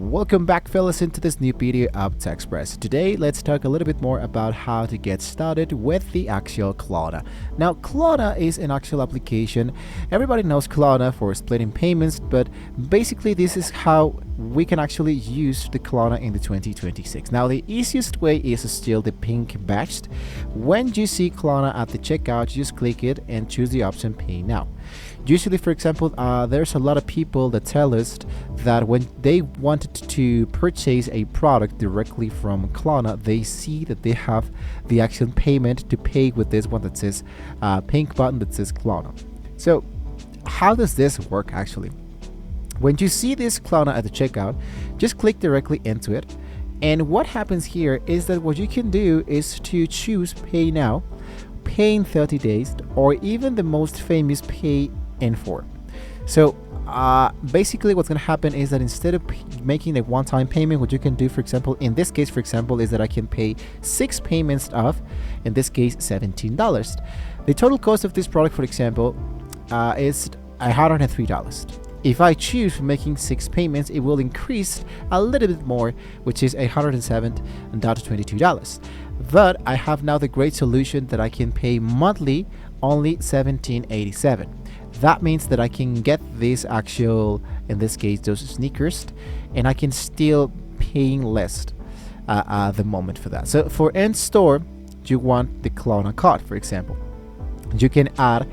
Welcome back, fellas, into this new video of TechExpress. Today let's talk a little bit more about how to get started with the actual Klarna. Now, Klarna is an actual application. Everybody knows Klarna for splitting payments, but basically this is how we can actually use the Klarna in the 2026. Now, the easiest way is still the pink badge. When you see Klarna at the checkout, just click it and choose the option Pay Now. Usually, for example, there's a lot of people that tell us that when they wanted to purchase a product directly from Klarna, they see that they have the actual payment to pay with this one that says pink button that says Klarna. So how does this work actually? When you see this Klarna at the checkout, just click directly into it. And what happens here is that what you can do is to choose Pay Now, Pay in 30 days, or even the most famous Pay in 4. So basically what's going to happen is that instead of making a one-time payment, what you can do, for example, in this case, for example, is that I can pay 6 payments of, in this case, $17. The total cost of this product, for example, is $103. If I choose making 6 payments, it will increase a little bit more, which is $107 down to $22. But I have now the great solution that I can pay monthly only $17.87. That means that I can get this actual, in this case, those sneakers, and I can still paying less at the moment for that. So for in-store, you want the Klarna card, for example. You can add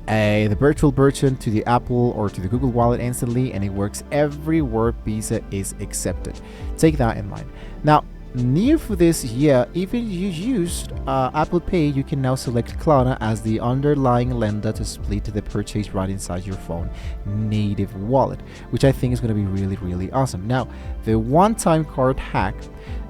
the virtual version to the Apple or to the Google Wallet instantly, and it works everywhere Visa is accepted. Take that in mind. Now, new for this year, if you used Apple Pay, you can now select Klarna as the underlying lender to split the purchase right inside your phone native wallet, which I think is going to be really awesome. Now, the one-time card hack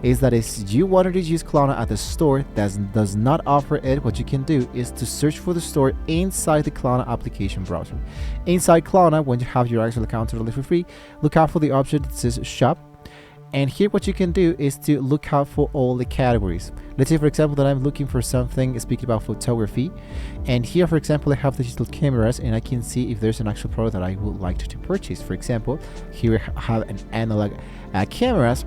is that if you wanted to use Klarna at the store that does not offer it, what you can do is to search for the store inside the Klarna application browser. Inside Klarna, when you have your actual account totally for free, look out for the option that says Shop. And here what you can do is to look out for all the categories. Let's say, for example, that I'm looking for something speaking about photography. And here, for example, I have digital cameras, and I can see if there's an actual product that I would like to purchase. For example, here I have an analog cameras.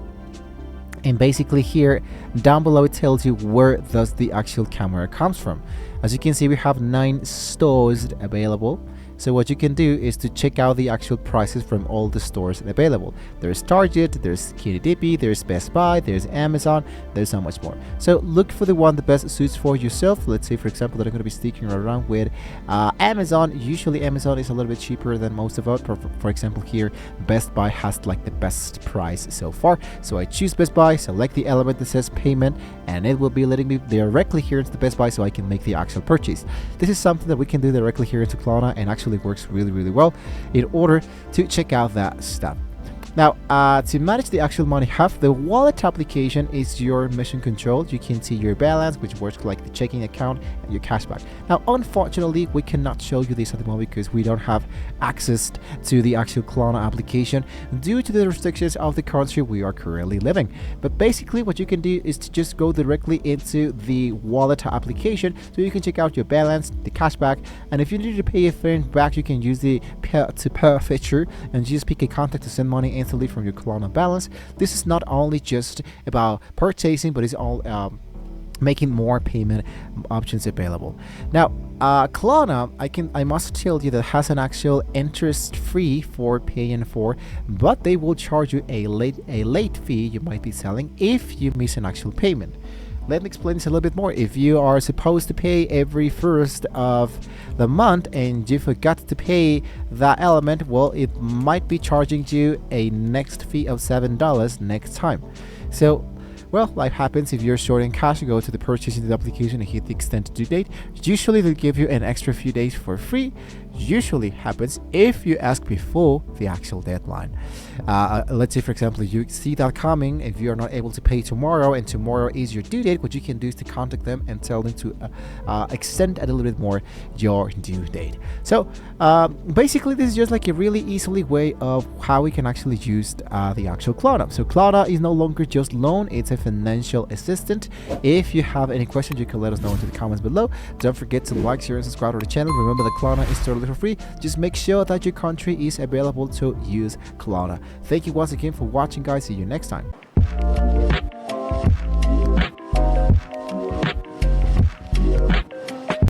And basically here, down below, it tells you where does the actual camera comes from. As you can see, we have 9 stores available. So what you can do is to check out the actual prices from all the stores available. There's Target, there's KDP, there's Best Buy, there's Amazon, there's so much more. So look for the one that best suits for yourself. Let's say, for example, that I'm going to be sticking around with Amazon. Usually Amazon is a little bit cheaper than most of it. For example, here Best Buy has like the best price so far. So I choose Best Buy, select the element that says payment, and it will be letting me directly here into the Best Buy so I can make the actual purchase. This is something that we can do directly here into Klarna, and actually works really well in order to check out that stuff. Now, to manage the actual money, half the wallet application is your mission control. You can see your balance, which works like the checking account, and your cashback. Now, unfortunately, we cannot show you this at the moment because we don't have access to the actual Klarna application due to the restrictions of the country we are currently living. But basically, what you can do is to just go directly into the wallet application so you can check out your balance, the cashback, and if you need to pay a friend back, you can use the peer-to-peer feature and just pick a contact to send money instantly from your Klarna balance. This is not only just about purchasing, but it's all making more payment options available. Now, Klarna, I must tell you that has an actual interest free for Pay in 4, but they will charge you a late fee you might be selling if you miss an actual payment. Let me explain this a little bit more. If you are supposed to pay every first of the month and you forgot to pay that element, well, it might be charging you a next fee of $7 next time. So, well, life happens. If you're short in cash, you go to the purchasing the application and hit the extended due date. Usually they'll give you an extra few days for free. Usually happens if you ask before the actual deadline. Let's say, for example, you see that coming. If you are not able to pay tomorrow and tomorrow is your due date, what you can do is to contact them and tell them to extend a little bit more your due date. So basically, this is just like a really easily way of how we can actually use the actual Klarna. So Klarna is no longer just loan, it's a financial assistant. If you have any questions, you can let us know in the comments below. Don't forget to like, share, and subscribe to the channel. Remember that Klarna is totally for free. Just make sure that your country is available to use Klarna. Thank you once again for watching, guys. See you next time.